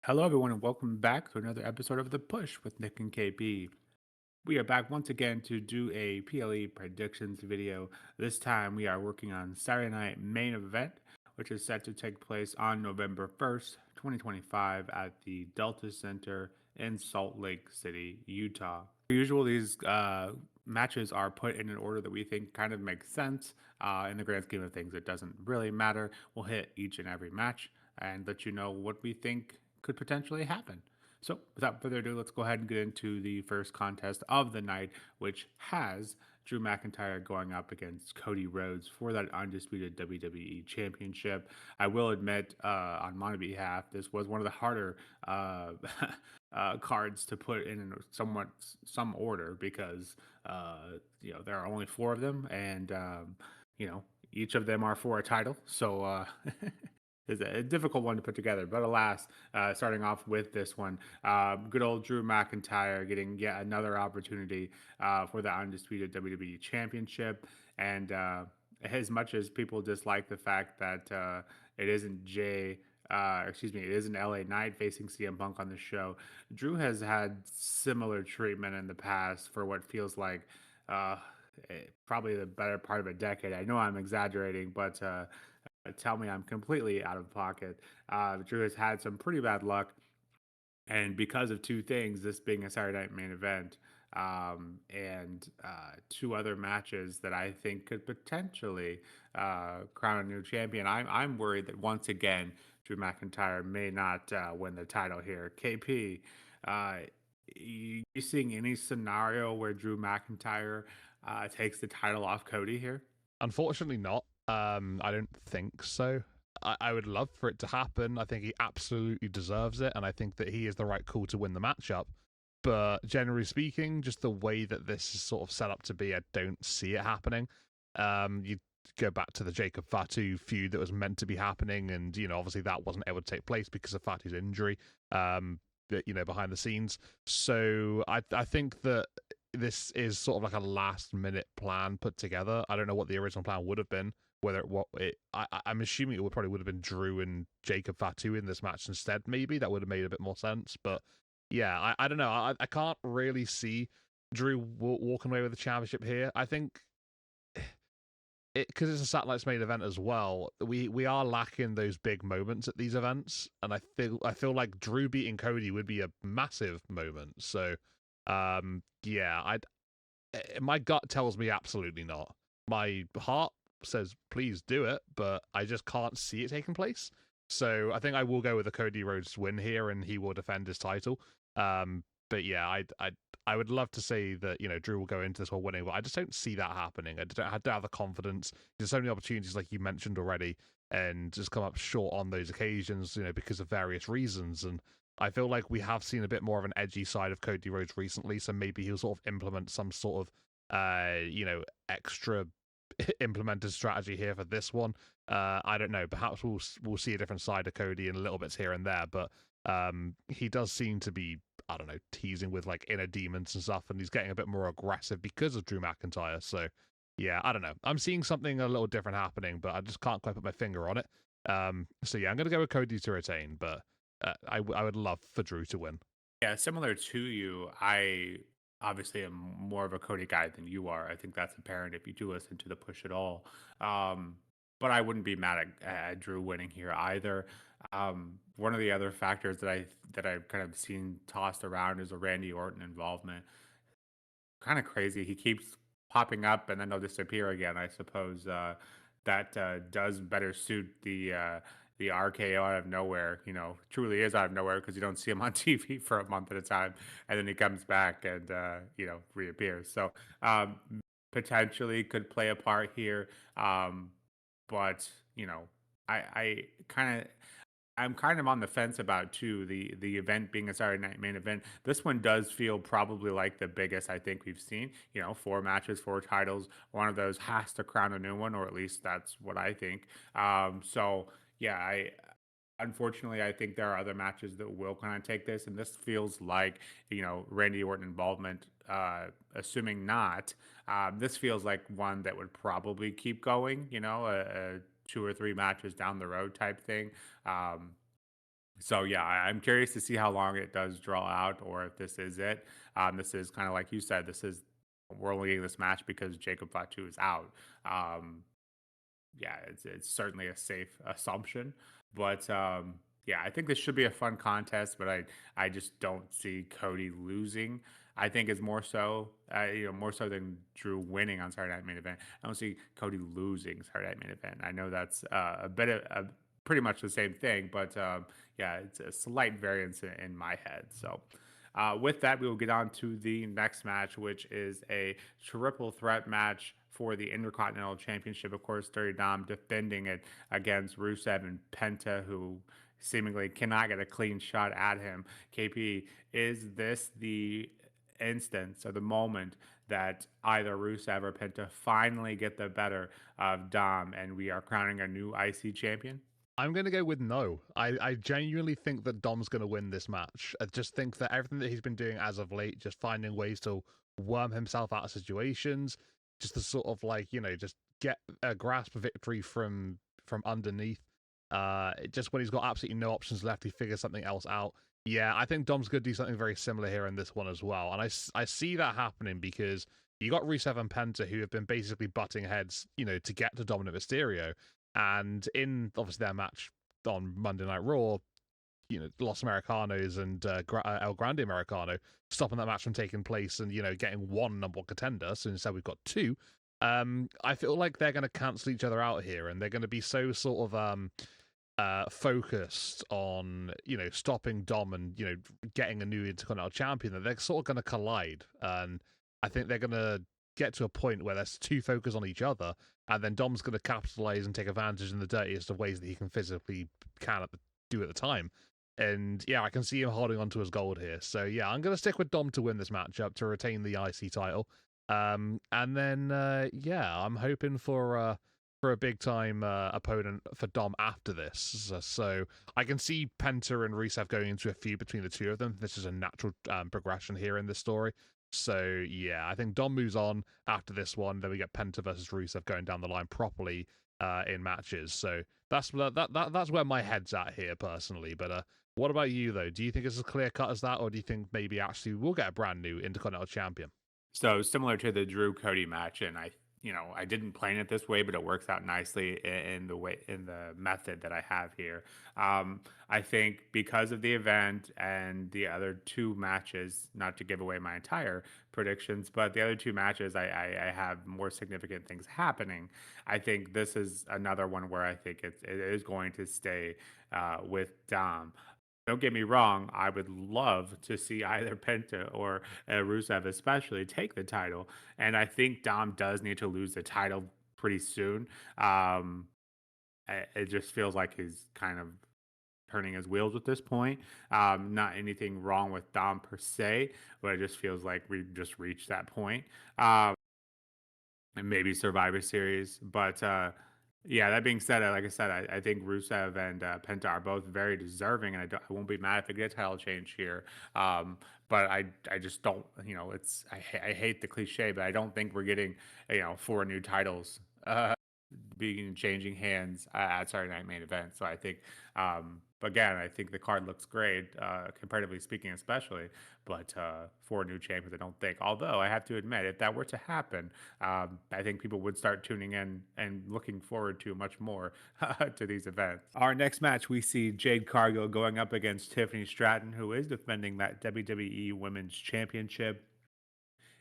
Hello, everyone, and welcome back to another episode of The Push with Nick and KP. We are back once again to do a PLE predictions video. This time we are working on Saturday night main event, which is set to take place on November 1st, 2025 at the Delta Center in Salt Lake City, Utah. Per usual, these matches are put in an order that we think kind of makes sense. In the grand scheme of things, it doesn't really matter. We'll hit each and every match and let you know what we think could potentially happen. So, without further ado, let's go ahead and get into the first contest of the night, which has Drew McIntyre going up against Cody Rhodes for that undisputed WWE Championship. I will admit, on my behalf, this was one of the harder cards to put in some order because there are only four of them, and each of them are for a title. So is a difficult one to put together. But alas, starting off with this one, good old Drew McIntyre getting yet another opportunity for the undisputed WWE Championship. And as much as people dislike the fact that it isn't it isn't LA Knight facing CM Punk on the show, Drew has had similar treatment in the past for what feels like uh, probably the better part of a decade. I know I'm exaggerating, but tell me I'm completely out of pocket. Drew has had some pretty bad luck, and because of two things, this being a Saturday night main event, and two other matches that I think could potentially crown a new champion, I'm worried that once again Drew McIntyre may not win the title here. KP, uh, you seeing any scenario where Drew McIntyre takes the title off Cody here? Unfortunately, not. I don't think so. I would love for it to happen. I think he absolutely deserves it, and I think that he is the right call to win the matchup. But generally speaking, just the way that this is sort of set up to be, I don't see it happening. You go back to the Jacob Fatu feud that was meant to be happening, and obviously that wasn't able to take place because of Fatu's injury. Behind the scenes. So I think that this is sort of like a last minute plan put together. I don't know what the original plan would have been. Whether I'm assuming it would have been Drew and Jacob Fatu in this match instead. Maybe that would have made a bit more sense. But yeah, I don't know. I can't really see Drew walking away with the championship here. I think because it's a satellites made event as well. We are lacking those big moments at these events, and I feel like Drew beating Cody would be a massive moment. So, yeah, my gut tells me absolutely not. My heart says please do it, but I just can't see it taking place. So I think I will go with the Cody Rhodes win here, and he will defend his title. But yeah, I would love to say that Drew will go into this one winning, but I just don't see that happening. I don't have the confidence. There's so many opportunities, like you mentioned already, and just come up short on those occasions, because of various reasons. And I feel like we have seen a bit more of an edgy side of Cody Rhodes recently, so maybe he'll sort of implement some sort of extra implemented strategy here for this one. I don't know. Perhaps we'll see a different side of Cody in little bits here and there, but he does seem to be, I don't know, teasing with like inner demons and stuff, and he's getting a bit more aggressive because of Drew McIntyre. So yeah, I don't know. I'm seeing something a little different happening, but I just can't quite put my finger on it. So yeah, I'm gonna go with Cody to retain, but I would love for Drew to win. Yeah, similar to you, I obviously am more of a Cody guy than you are. I think that's apparent if you do listen to the push at all. Um, but I wouldn't be mad at Drew winning here either. One of the other factors that I've kind of seen tossed around is a Randy Orton involvement. Kind of crazy. He keeps popping up and then they'll disappear again. I suppose that does better suit the RKO out of nowhere. Truly is out of nowhere because you don't see him on TV for a month at a time, and then he comes back and reappears. So potentially could play a part here, but I kind of I'm kind of on the fence about too the event being a Saturday night main event. This one does feel probably like the biggest I think we've seen. Four matches, four titles. One of those has to crown a new one, or at least that's what I think. So yeah, I unfortunately I think there are other matches that will kind of take this, and this feels like Randy Orton involvement. Assuming not, this feels like one that would probably keep going. A two or three matches down the road type thing. Um, So yeah, I'm curious to see how long it does draw out, or if this is it. This is kind of like you said. This is we're only getting this match because Jacob Fatu is out. Um, yeah, it's certainly a safe assumption, but yeah, I think this should be a fun contest. But I just don't see Cody losing. I think it's more so, more so than Drew winning on Saturday Night Main Event. I don't see Cody losing Saturday Night Main Event. I know that's a bit of pretty much the same thing, but yeah, it's a slight variance in my head. So. With that, we will get on to the next match, which is a triple threat match for the Intercontinental Championship. Of course, Dirty Dom defending it against Rusev and Penta, who seemingly cannot get a clean shot at him. KP, is this the instance or the moment that either Rusev or Penta finally get the better of Dom and we are crowning a new IC champion? I'm going to go with no. I genuinely think that Dom's going to win this match. I just think that everything that he's been doing as of late, just finding ways to worm himself out of situations, just to sort of like, just get a grasp of victory from underneath. Just when he's got absolutely no options left, he figures something else out. Yeah, I think Dom's going to do something very similar here in this one as well. And I see that happening because you got Rusev and Penta who have been basically butting heads, to get to Dominic Mysterio. And in obviously their match on Monday Night Raw, Los Americanos and El Grande Americano stopping that match from taking place and, getting one number one contender. So instead we've got two. I feel like they're going to cancel each other out here and they're going to be so sort of focused on, stopping Dom and, getting a new Intercontinental Champion that they're sort of going to collide. And I think they're going to get to a point where there's too focused on each other, and then Dom's going to capitalize and take advantage in the dirtiest of ways that he can physically do at the time. And yeah, I can see him holding on to his gold here. So yeah, I'm going to stick with Dom to win this matchup to retain the IC title. And then yeah, I'm hoping for a big time opponent for Dom after this. So I can see Penta and Rusev going into a feud between the two of them. This is a natural progression here in this story. So yeah, I think Dom moves on after this one. Then we get Penta versus Rusev going down the line properly in matches. So that's where my head's at here personally. But what about you though? Do you think it's as clear cut as that, or do you think maybe actually we'll get a brand new Intercontinental Champion? So similar to the Drew Cody match, and I didn't plan it this way, but it works out nicely in the way in the method that I have here. I think because of the event and the other two matches, not to give away my entire predictions, but the other two matches, I have more significant things happening. I think this is another one where I think it is going to stay with Dom. Don't get me wrong, I would love to see either Penta or Rusev especially take the title, and I think Dom does need to lose the title pretty soon. It just feels like he's kind of turning his wheels at this point. Not anything wrong with Dom per se, but it just feels like we've just reached that point. And maybe Survivor Series. But yeah, that being said, like I said, I think Rusev and Penta are both very deserving, and I won't be mad if they get a title change here. Um, but I just don't, I hate the cliche, but I don't think we're getting, four new titles. Being changing hands at Saturday Night Main Event. So I think, again, I think the card looks great, comparatively speaking, especially. But for new champions, I don't think. Although I have to admit, if that were to happen, I think people would start tuning in and looking forward to much more to these events. Our next match, we see Jade Cargill going up against Tiffany Stratton, who is defending that WWE Women's Championship.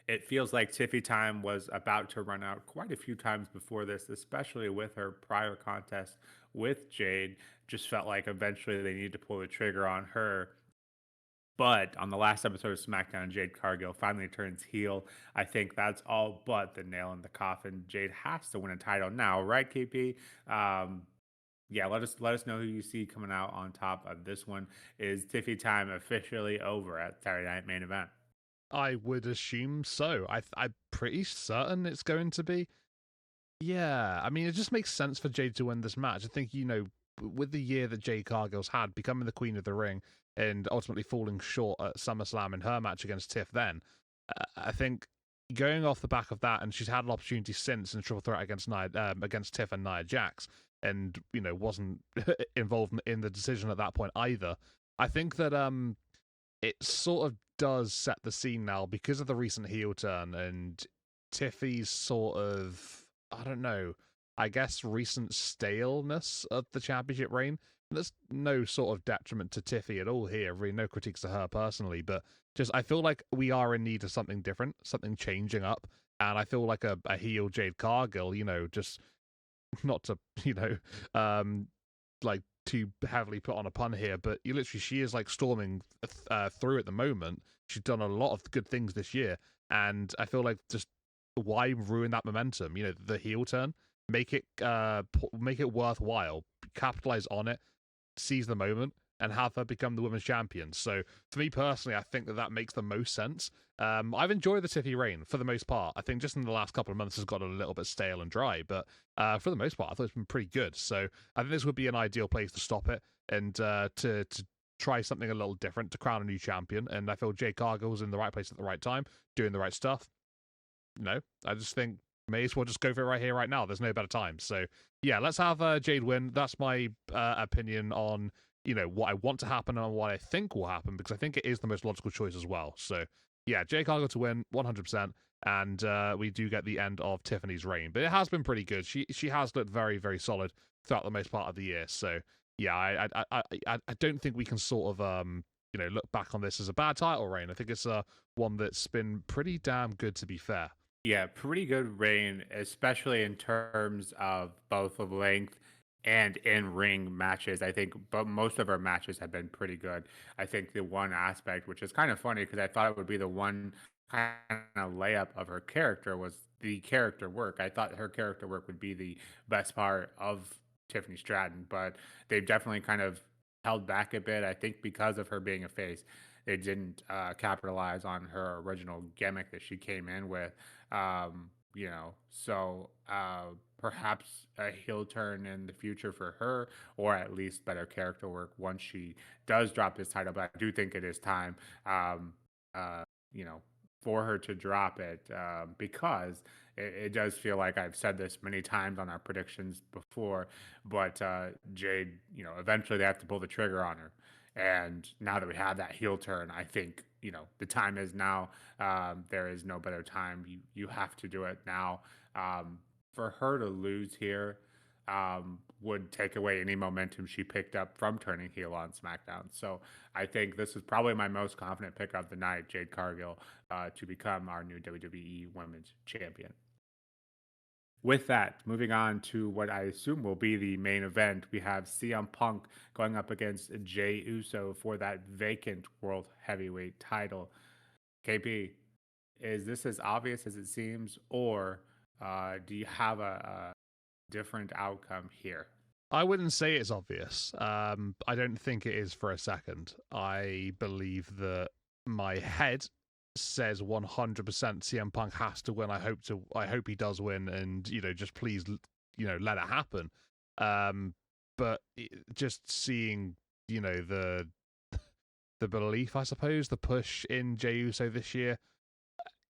It feels like Tiffy time was about to run out quite a few times before this, especially with her prior contest with Jade. Just felt like eventually they needed to pull the trigger on her. But on the last episode of SmackDown, Jade Cargill finally turns heel. I think that's all but the nail in the coffin. Jade has to win a title now, right, KP? Yeah, let us know who you see coming out on top of this one. Is Tiffy time officially over at Saturday Night Main Event? I would assume so. I'm pretty certain it's going to be. Yeah, I mean, it just makes sense for Jade to win this match. I think, with the year that Jade Cargill's had, becoming the Queen of the Ring and ultimately falling short at SummerSlam in her match against Tiff then, I think going off the back of that, and she's had an opportunity since in a triple threat against Tiff and Nia Jax, and, wasn't involved in the decision at that point either. I think that it sort of does set the scene now because of the recent heel turn and Tiffy's sort of, I don't know, I guess recent staleness of the championship reign. There's no sort of detriment to Tiffy at all here, really no critiques to her personally, but just I feel like we are in need of something different, something changing up. And I feel like a heel Jade Cargill, just not to, like too heavily put on a pun here, but she is like storming through at the moment. She's done a lot of good things this year, and I feel like just why ruin that momentum? The heel turn, make it worthwhile, capitalize on it, seize the moment, and have her become the women's champion. So for me personally, I think that makes the most sense. I've enjoyed the Tiffy reign for the most part. I think just in the last couple of months has got a little bit stale and dry, but for the most part, I thought it's been pretty good. So I think this would be an ideal place to stop it and to try something a little different to crown a new champion. And I feel Jade Cargill's in the right place at the right time, doing the right stuff. I just think may as well just go for it right here, right now. There's no better time. So yeah, let's have Jade win. That's my opinion on what I want to happen and what I think will happen, because I think it is the most logical choice as well. So yeah, Jade Cargill to win 100%, and we do get the end of Tiffany's reign. But it has been pretty good. She has looked very, very solid throughout the most part of the year. So yeah, I don't think we can sort of look back on this as a bad title reign. I think it's one that's been pretty damn good, to be fair. Yeah, pretty good reign, especially in terms of both of length and in ring matches. I think, but most of our matches have been pretty good. I think the one aspect, which is kind of funny because I thought it would be the one kind of layup of her character, was the character work. I thought her character work would be the best part of Tiffany Stratton, but they've definitely kind of held back a bit. I think because of her being a face, they didn't capitalize on her original gimmick that she came in with. So perhaps a heel turn in the future for her, or at least better character work once she does drop this title. But I do think it is time, uh, you know, for her to drop it, because it does feel like I've said this many times on our predictions before, but Jade, eventually they have to pull the trigger on her. And now that we have that heel turn, I think the time is now. There is no better time. You have to do it now. For her to lose here would take away any momentum she picked up from turning heel on SmackDown. So I think this is probably my most confident pick of the night, Jade Cargill, to become our new WWE Women's Champion. With that, moving on to what I assume will be the main event, we have CM Punk going up against Jey Uso for that vacant World Heavyweight title. KP, is this as obvious as it seems, or do you have a different outcome here? I wouldn't say it's obvious. I don't think it is for a second. I believe that my head says 100% CM Punk has to win. I hope he does win, and just please let it happen. But just seeing the belief, I suppose, the push in Jey Uso this year,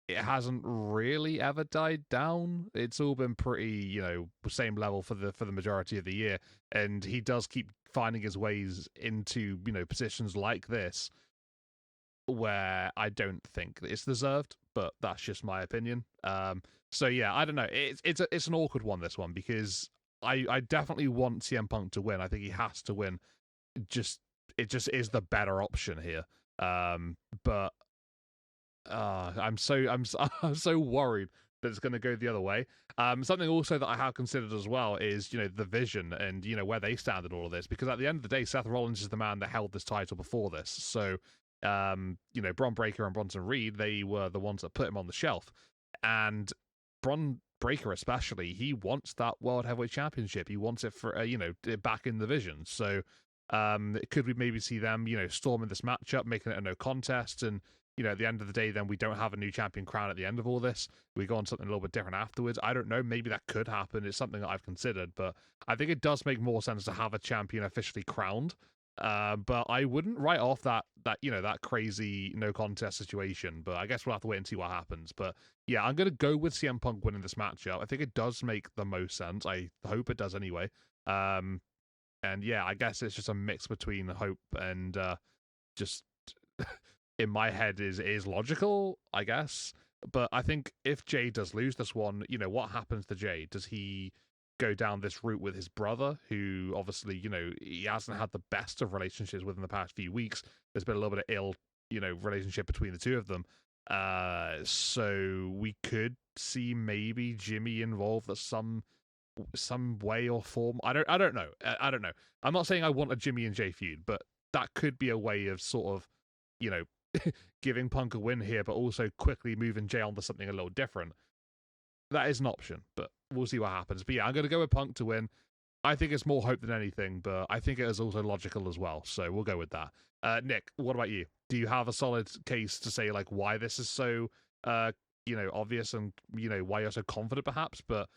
it hasn't really ever died down. It's all been pretty, same level for the majority of the year, and he does keep finding his ways into positions like this where I don't think it's deserved, but that's just my opinion. So yeah, I don't know. It's an awkward one, this one, because I definitely want CM Punk to win. I think he has to win. It just is the better option here. But I'm so worried that it's going to go the other way. Something also that I have considered as well is the vision and where they stand in all of this, because at the end of the day, Seth Rollins is the man that held this title before this. So Bron Breakker and Bronson Reed, they were the ones that put him on the shelf, and Bron Breakker especially, he wants that World Heavyweight Championship. He wants it for back in the vision. So could we maybe see them storming this matchup, making it a no contest, and at the end of the day, then we don't have a new champion crown at the end of all this. We go on something a little bit different afterwards. I don't know. Maybe that could happen. It's something that I've considered, but I think it does make more sense to have a champion officially crowned. But I wouldn't write off that crazy no contest situation. But I guess we'll have to wait and see what happens. But yeah, I'm gonna go with CM Punk winning this matchup. I think it does make the most sense. I hope it does anyway. And yeah, I guess it's just a mix between hope and just in my head is logical, I guess. But I think if Jay does lose this one, what happens to Jay? Does he go down this route with his brother, who obviously, he hasn't had the best of relationships within the past few weeks? There's been a little bit of ill, relationship between the two of them. So we could see maybe Jimmy involved at some way or form. I don't know. I don't know. I'm not saying I want a Jimmy and Jay feud, but that could be a way of sort of, you know, giving Punk a win here, but also quickly moving Jay on to something a little different. That is an option, but we'll see what happens. But yeah, I'm going to go with Punk to win. I think it's more hope than anything, but I think it is also logical as well. So we'll go with that. Nick, what about you? Do you have a solid case to say like why this is so, obvious and why you're so confident, perhaps? But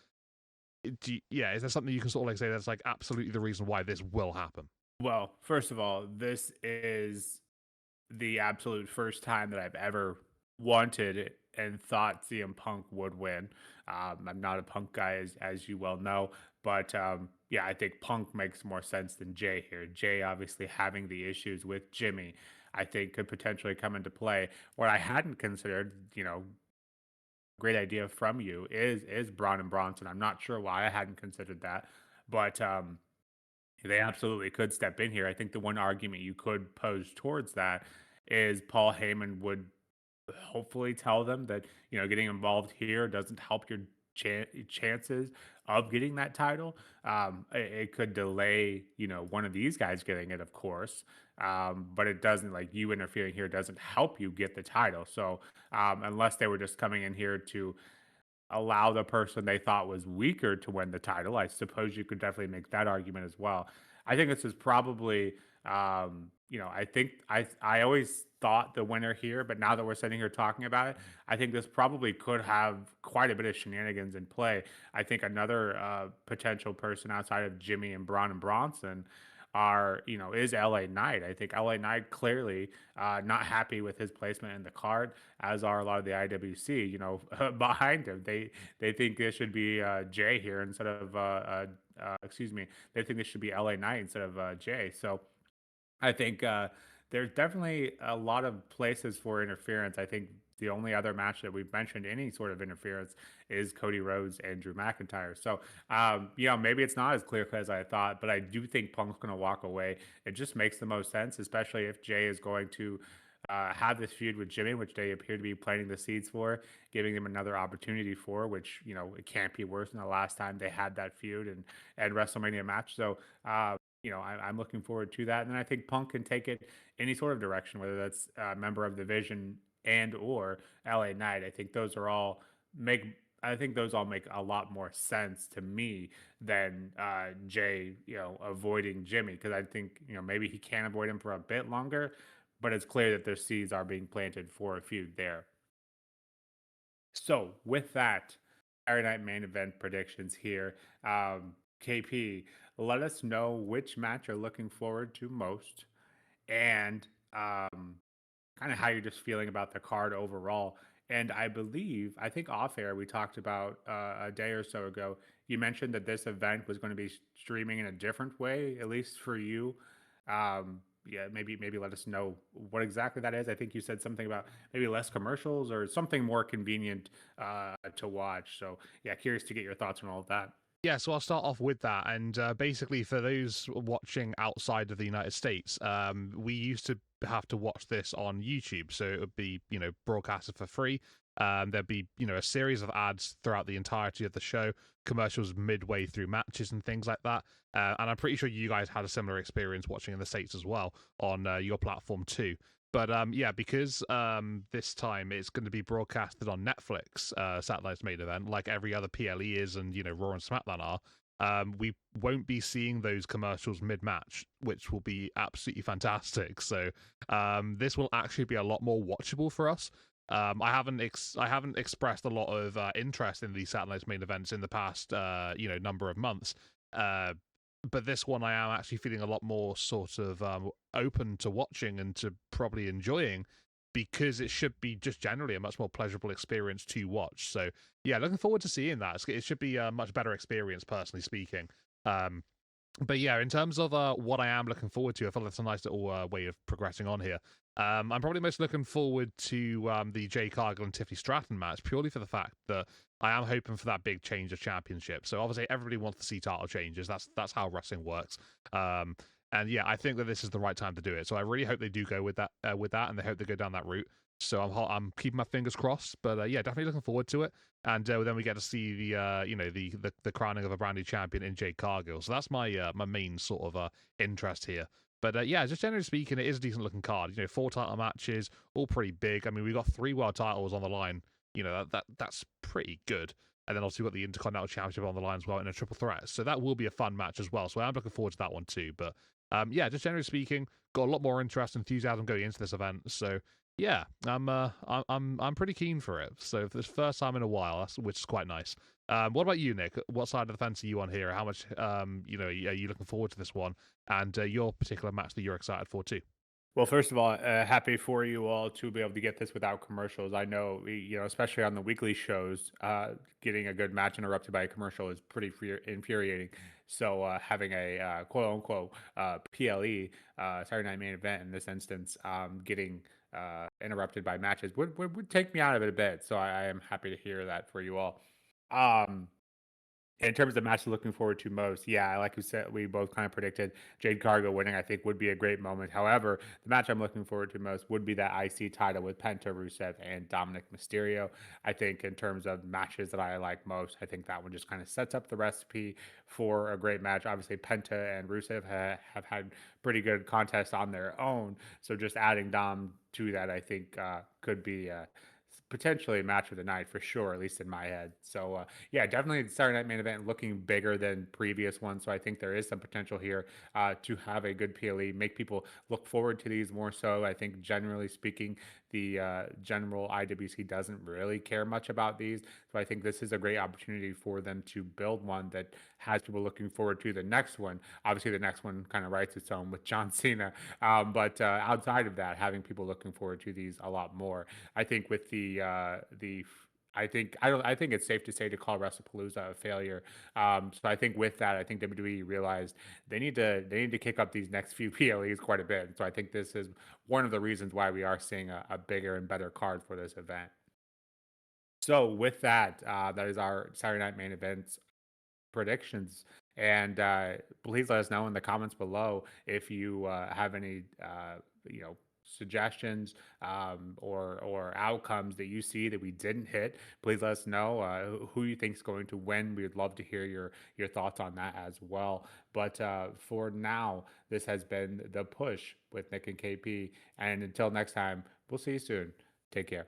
is there something you can sort of like say that's like absolutely the reason why this will happen? Well, first of all, this is the absolute first time that I've ever wanted and thought CM Punk would win. I'm not a Punk guy, as you well know, but yeah, I think Punk makes more sense than Jay here. Jay obviously having the issues with Jimmy, I think could potentially come into play. What I hadn't considered, great idea from you is Braun and Bronson. I'm not sure why I hadn't considered that, but they absolutely could step in here. I think the one argument you could pose towards that is Paul Heyman would hopefully tell them that, getting involved here doesn't help your chances of getting that title. It could delay, one of these guys getting it, of course. But it doesn't, like, you interfering here doesn't help you get the title. So unless they were just coming in here to allow the person they thought was weaker to win the title. I suppose you could definitely make that argument as well. I think this is probably, I think I always thought the winner here, but now that we're sitting here talking about it, I think this probably could have quite a bit of shenanigans in play. I think another potential person outside of Jimmy and Braun and Bronson is LA Knight. I think LA Knight clearly not happy with his placement in the card, as are a lot of the IWC, behind him. They think it should be Jay here instead of excuse me. They think it should be LA Knight instead of Jay. So I think there's definitely a lot of places for interference. I think the only other match that we've mentioned any sort of interference is Cody Rhodes and Drew McIntyre. So, maybe it's not as clear cut as I thought, but I do think Punk's going to walk away. It just makes the most sense, especially if Jay is going to have this feud with Jimmy, which they appear to be planting the seeds for, giving them another opportunity for, which, it can't be worse than the last time they had that feud and WrestleMania match. So, I'm looking forward to that. And then I think Punk can take it any sort of direction, whether that's a member of the Vision and or LA Knight. I think those all make a lot more sense to me than Jay, avoiding Jimmy, because I think, maybe he can avoid him for a bit longer, but it's clear that their seeds are being planted for a feud there. So with that, Saturday Night Main Event predictions here. KP, let us know which match you're looking forward to most, and kind of how you're just feeling about the card overall. And I think off air, we talked about a day or so ago, you mentioned that this event was going to be streaming in a different way, at least for you. Yeah, maybe let us know what exactly that is. I think you said something about maybe less commercials or something more convenient to watch. So yeah, curious to get your thoughts on all of that. Yeah, so I'll start off with that. And basically, for those watching outside of the United States, we used to have to watch this on YouTube. So it would be, broadcasted for free. There'd be, a series of ads throughout the entirety of the show, commercials midway through matches and things like that. And I'm pretty sure you guys had a similar experience watching in the States as well on your platform too. But because this time it's going to be broadcasted on Netflix, Satellite's Main Event, like every other PLE is, and Raw and SmackDown are, we won't be seeing those commercials mid-match, which will be absolutely fantastic. So this will actually be a lot more watchable for us. I haven't expressed a lot of interest in these Satellite's Main Events in the past number of months. But this one I am actually feeling a lot more sort of open to watching and to probably enjoying, because it should be just generally a much more pleasurable experience to watch. So yeah, looking forward to seeing that. It should be a much better experience, personally speaking. But yeah, in terms of what I am looking forward to, I feel that's a nice little way of progressing on here. I'm probably most looking forward to the Jay Cargill and Tiffany Stratton match, purely for the fact that I am hoping for that big change of championship. So obviously, everybody wants to see title changes. That's how wrestling works. And yeah, I think that this is the right time to do it. So I really hope they do go with that, and they hope they go down that route. So I'm keeping my fingers crossed. But yeah, definitely looking forward to it. And then we get to see the crowning of a brand new champion in Jade Cargill. So that's my main sort of interest here. But yeah, just generally speaking, it is a decent looking card. 4 title matches, all pretty big. I mean, we got 3 world titles on the line. That's pretty good. And then also we've got the Intercontinental Championship on the line as well in a triple threat. So that will be a fun match as well. So I'm looking forward to that one too. But yeah, just generally speaking, got a lot more interest and enthusiasm going into this event. So yeah, I'm pretty keen for it. So for the first time in a while, which is quite nice. What about you, Nick? What side of the fence are you on here? How much are you looking forward to this one, and your particular match that you're excited for too? Well, first of all, happy for you all to be able to get this without commercials. I know, especially on the weekly shows, getting a good match interrupted by a commercial is pretty infuriating. So having a quote unquote PLE Saturday Night Main Event in this instance, getting interrupted by matches would take me out of it a bit. So I am happy to hear that for you all. Um, in terms of matches looking forward to most, yeah, like we said, we both kind of predicted Jade Cargo winning. I think would be a great moment. However, the match I'm looking forward to most would be that IC title with Penta, Rusev, and Dominic Mysterio. I think in terms of matches that I like most, I think that one just kind of sets up the recipe for a great match. Obviously, Penta and Rusev have had pretty good contests on their own, so just adding Dom to that, I think, could be potentially a match of the night for sure, at least in my head. So yeah, definitely the Saturday Night Main Event looking bigger than previous ones. So I think there is some potential here to have a good PLE, make people look forward to these more so. I think generally speaking, the general IWC doesn't really care much about these. So I think this is a great opportunity for them to build one that has people looking forward to the next one. Obviously, the next one kind of writes its own with John Cena. But outside of that, having people looking forward to these a lot more. I think with the I think it's safe to say to call WrestlePalooza a failure. So I think with that, I think WWE realized they need to kick up these next few PLEs quite a bit. So I think this is one of the reasons why we are seeing a bigger and better card for this event. So with that, that is our Saturday Night Main Event predictions. And please let us know in the comments below if you have any, suggestions or outcomes that you see that we didn't hit. Please let us know who you think is going to win. We would love to hear your thoughts on that as well. But for now, this has been the push with Nick and KP. And until next time, we'll see you soon. Take care.